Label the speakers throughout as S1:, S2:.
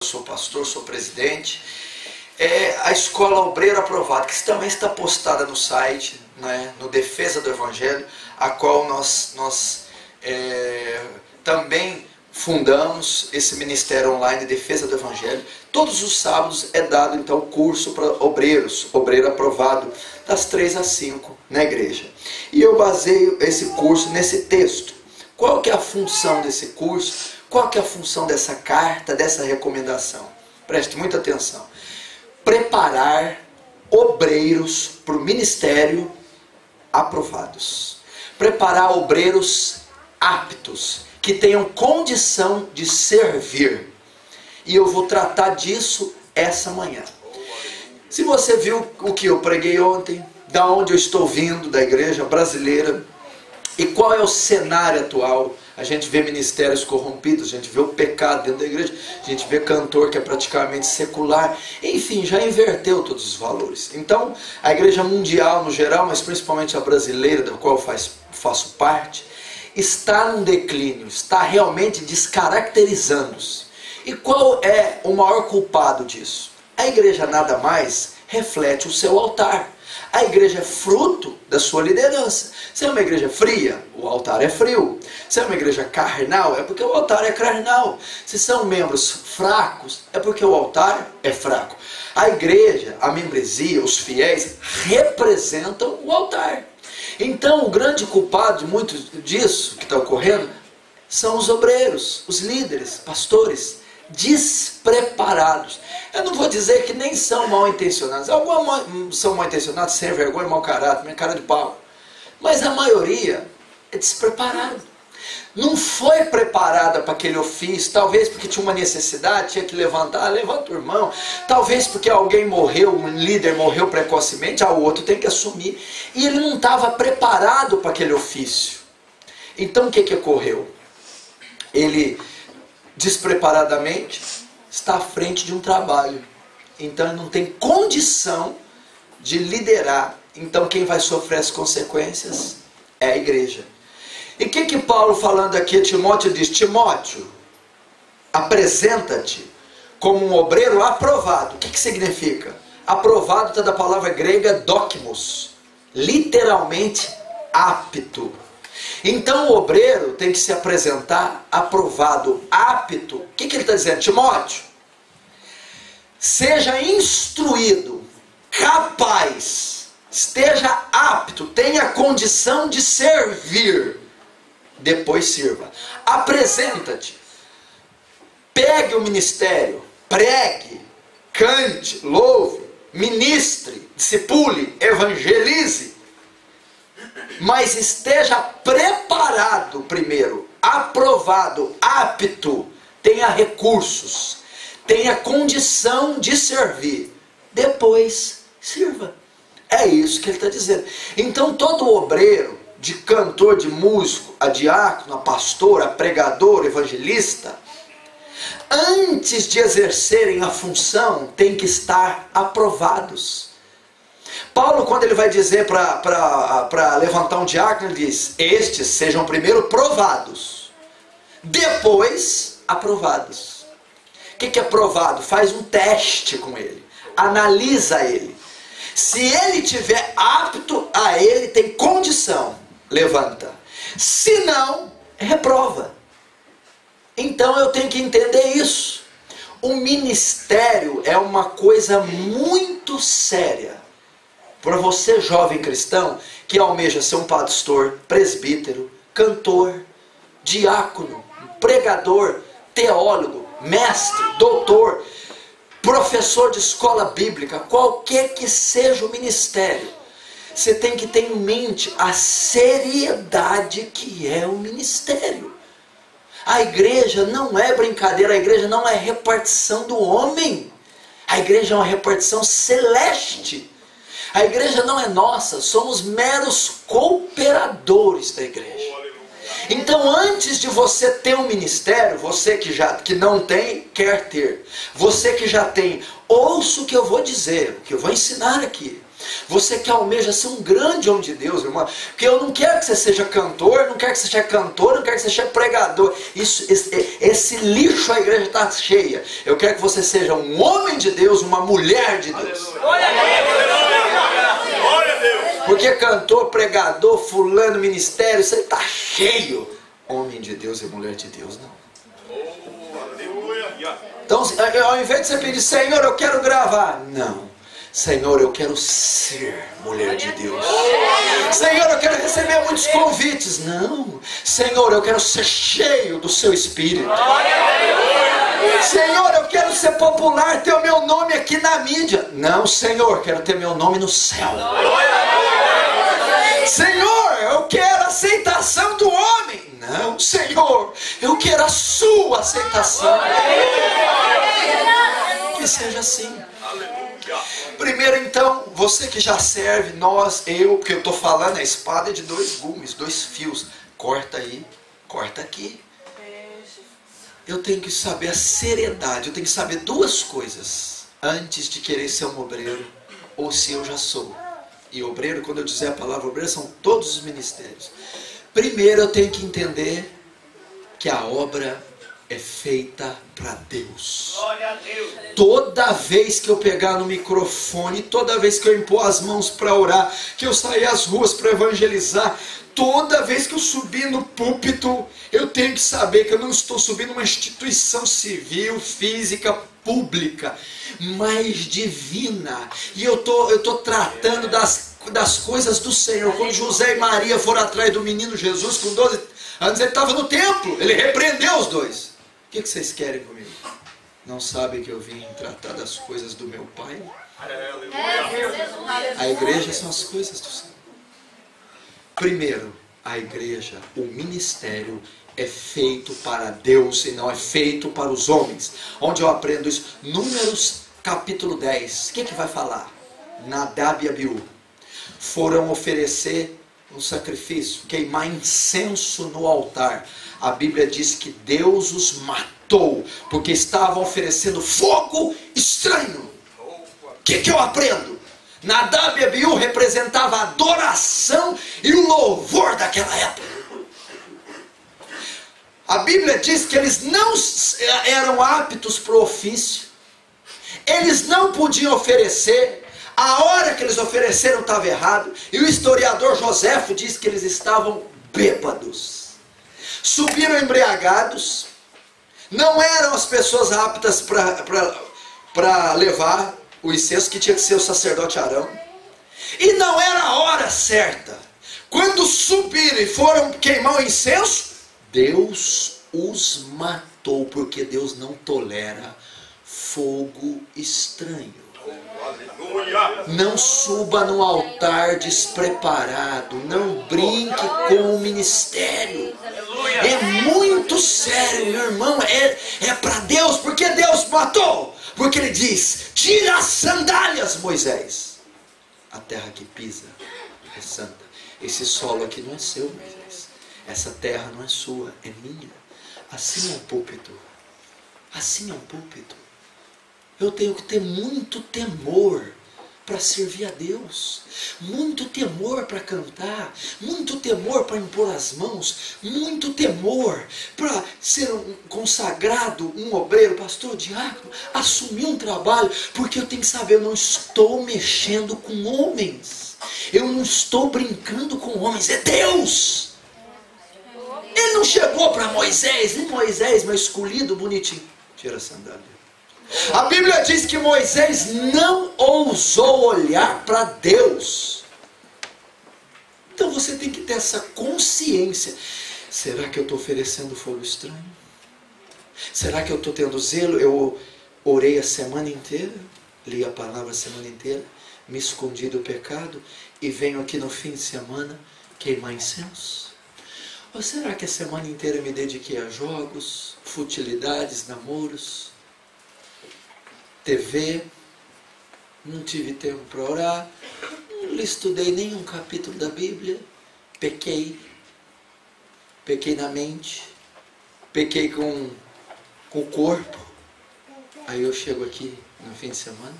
S1: sou pastor, sou presidente. A Escola Obreiro Aprovado, que também está postada no site, né, no Defesa do Evangelho, a qual nós também fundamos esse Ministério Online de Defesa do Evangelho. Todos os sábados é dado então o curso para obreiros, Obreiro Aprovado, das 3 às 5 na igreja. E eu baseio esse curso nesse texto. Qual que é a função desse curso? Qual que é a função dessa carta, dessa recomendação? Preste muita atenção. Preparar obreiros para o ministério aprovados. Preparar obreiros aptos, que tenham condição de servir. E eu vou tratar disso essa manhã. Se você viu o que eu preguei ontem, da onde eu estou vindo, da igreja brasileira, e qual é o cenário atual? A gente vê ministérios corrompidos, a gente vê o pecado dentro da igreja, a gente vê cantor que é praticamente secular, enfim, já inverteu todos os valores. Então, a igreja mundial no geral, mas principalmente a brasileira, da qual eu faço parte, está num declínio, está realmente descaracterizando-se. E qual é o maior culpado disso? A igreja nada mais reflete o seu altar. A igreja é fruto da sua liderança. Se é uma igreja fria, o altar é frio. Se é uma igreja carnal, é porque o altar é carnal. Se são membros fracos, é porque o altar é fraco. A igreja, a membresia, os fiéis representam o altar. Então, o grande culpado de muito disso que está ocorrendo são os obreiros, os líderes, pastores, despreparados. Eu não vou dizer que nem são mal intencionados. Alguns são mal intencionados, sem vergonha, mau caráter, minha cara de pau. Mas a maioria é despreparada. Não foi preparada para aquele ofício, talvez porque tinha uma necessidade, tinha que levantar, levanta o irmão. Talvez porque alguém morreu, um líder morreu precocemente, o outro tem que assumir. E ele não estava preparado para aquele ofício. Então o que ocorreu? Ele, despreparadamente, está à frente de um trabalho. Então ele não tem condição de liderar. Então quem vai sofrer as consequências é a igreja. E o que Paulo falando aqui a Timóteo diz? Timóteo, apresenta-te como um obreiro aprovado. O que significa? Aprovado está da palavra grega dokimos, literalmente apto. Então o obreiro tem que se apresentar aprovado, apto. O que ele está dizendo? Timóteo, seja instruído, capaz, esteja apto, tenha condição de servir. Depois sirva. Apresenta-te. Pegue o ministério. Pregue. Cante. Louve. Ministre. Discipule. Evangelize. Mas esteja preparado primeiro. Aprovado. Apto. Tenha recursos. Tenha condição de servir. Depois sirva. É isso que ele está dizendo. Então todo obreiro, de cantor, de músico, a diácono, a pastor, a pregador, evangelista, antes de exercerem a função, tem que estar aprovados. Paulo, quando ele vai dizer para levantar um diácono, ele diz, estes sejam primeiro provados, depois aprovados. O que é provado? Faz um teste com ele, analisa ele. Se ele tiver apto a ele, tem condição, levanta. Se não, reprova. Então eu tenho que entender isso. O ministério é uma coisa muito séria. Para você, jovem cristão, que almeja ser um pastor, presbítero, cantor, diácono, pregador, teólogo, mestre, doutor, professor de escola bíblica, qualquer que seja o ministério, você tem que ter em mente a seriedade que é o ministério. A igreja não é brincadeira, a igreja não é repartição do homem. A igreja é uma repartição celeste. A igreja não é nossa, somos meros cooperadores da igreja. Então, antes de você ter um ministério, você que não tem, quer ter. Você que já tem, ouça o que eu vou dizer, o que eu vou ensinar aqui. Você que almeja ser um grande homem de Deus, irmão. Porque eu não quero que você seja cantor, não quero que você seja cantor, não quero que você seja pregador. Esse lixo a igreja está cheia. Eu quero que você seja um homem de Deus, uma mulher de Deus. Porque cantor, pregador, fulano, ministério, isso aí está cheio. Homem de Deus e mulher de Deus, não. Então, ao invés de você pedir, Senhor, eu quero gravar. Não. Senhor, eu quero ser mulher de Deus. Senhor, eu quero receber muitos convites. Não. Senhor, eu quero ser cheio do seu Espírito. Senhor, eu quero ser popular, ter o meu nome aqui na mídia. Não, Senhor, quero ter meu nome no céu. Senhor, eu quero a aceitação do homem. Não, Senhor, eu quero a sua aceitação. Que seja assim. Primeiro então, você que já serve, porque eu estou falando, a espada é de 2 gumes, 2 fios. Corta aí, corta aqui. Eu tenho que saber a seriedade, eu tenho que saber 2 coisas antes de querer ser um obreiro, ou se eu já sou. E obreiro, quando eu dizer a palavra obreiro, são todos os ministérios. Primeiro eu tenho que entender que a obra é feita para Deus. Toda vez que eu pegar no microfone, toda vez que eu impor as mãos para orar, que eu sair às ruas para evangelizar, toda vez que eu subir no púlpito, eu tenho que saber que eu não estou subindo uma instituição civil, física, pública, mas divina. E eu tô tratando das coisas do Senhor. Quando José e Maria foram atrás do menino Jesus com 12 anos, ele estava no templo, ele repreendeu os 2. O que vocês querem comigo? Não sabem que eu vim tratar das coisas do meu Pai? A igreja são as coisas do Senhor. Primeiro, a igreja, o ministério é feito para Deus e não é feito para os homens. Onde eu aprendo isso? Números capítulo 10. O que vai falar? Nadab e Abiú foram oferecer um sacrifício, queimar incenso no altar. A Bíblia diz que Deus os matou, porque estavam oferecendo fogo estranho. O que eu aprendo? Nadab e Abiú representava a adoração e o louvor daquela época. A Bíblia diz que eles não eram aptos para o ofício. Eles não podiam oferecer. A hora que eles ofereceram estava errado. E o historiador Joséfo diz que eles estavam bêbados. Subiram embriagados. Não eram as pessoas aptas para levar o incenso, que tinha que ser o sacerdote Arão. E não era a hora certa. Quando subiram e foram queimar o incenso, Deus os matou, porque Deus não tolera fogo estranho. Não suba no altar despreparado. Não brinque com o ministério. É muito sério, meu irmão. É para Deus. Por que Deus matou? Porque ele diz: tira as sandálias, Moisés. A terra que pisa é santa. Esse solo aqui não é seu, Moisés. Essa terra não é sua, é minha. Assim é um púlpito. Assim é um púlpito. Eu tenho que ter muito temor para servir a Deus, muito temor para cantar, muito temor para impor as mãos, muito temor para ser um consagrado, um obreiro, pastor, diácono, assumir um trabalho, porque eu tenho que saber, eu não estou mexendo com homens, eu não estou brincando com homens, é Deus. Ele não chegou para Moisés, nem Moisés, meu escolhido, bonitinho, tira a sandália. A Bíblia diz que Moisés não ousou olhar para Deus. Então você tem que ter essa consciência. Será que eu estou oferecendo fogo estranho? Será que eu estou tendo zelo? Eu orei a semana inteira, li a palavra a semana inteira, me escondi do pecado e venho aqui no fim de semana queimar incenso? Ou será que a semana inteira me dediquei a jogos, futilidades, namoros, TV, não tive tempo para orar, não estudei nenhum capítulo da Bíblia, pequei na mente, pequei com o corpo, aí eu chego aqui no fim de semana,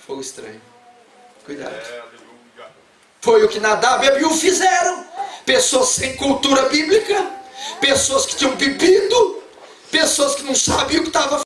S1: Fogo estranho. Cuidado. Foi o que Nadab e Abiú fizeram. Pessoas sem cultura bíblica, pessoas que tinham bebido, pessoas que não sabiam o que estava